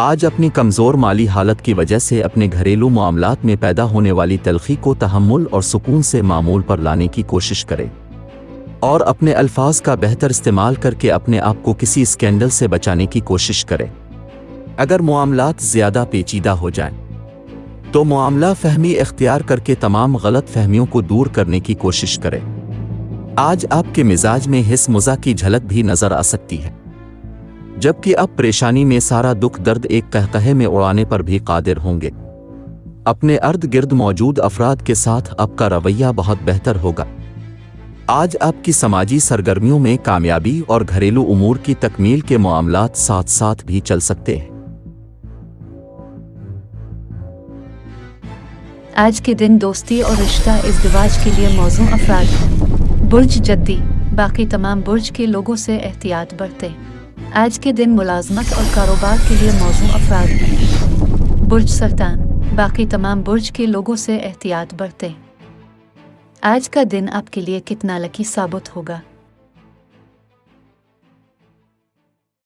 آج اپنی کمزور مالی حالت کی وجہ سے اپنے گھریلو معاملات میں پیدا ہونے والی تلخی کو تحمل اور سکون سے معمول پر لانے کی کوشش کریں اور اپنے الفاظ کا بہتر استعمال کر کے اپنے آپ کو کسی اسکینڈل سے بچانے کی کوشش کریں۔ اگر معاملات زیادہ پیچیدہ ہو جائیں تو معاملہ فہمی اختیار کر کے تمام غلط فہمیوں کو دور کرنے کی کوشش کریں۔ آج آپ کے مزاج میں حس مزاح کی جھلک بھی نظر آ سکتی ہے، جبکہ اب پریشانی میں سارا دکھ درد ایک قہقہے میں اڑانے پر بھی قادر ہوں گے۔ اپنے ارد گرد موجود افراد کے ساتھ آپ کا رویہ بہت بہتر ہوگا۔ آج آپ کی سماجی سرگرمیوں میں کامیابی اور گھریلو امور کی تکمیل کے معاملات ساتھ ساتھ بھی چل سکتے ہیں۔ آج کے دن دوستی اور رشتہ ازدواج کے لیے موزوں افراد ہیں۔ برج جدی، باقی تمام برج کے لوگوں سے احتیاط برتیں۔ آج کے دن ملازمت اور کاروبار کے لیے موزوں افراد ہیں۔ برج سرطان، باقی تمام برج کے لوگوں سے احتیاط برتیں۔ آج کا دن آپ کے لیے کتنا لکی ثابت ہوگا؟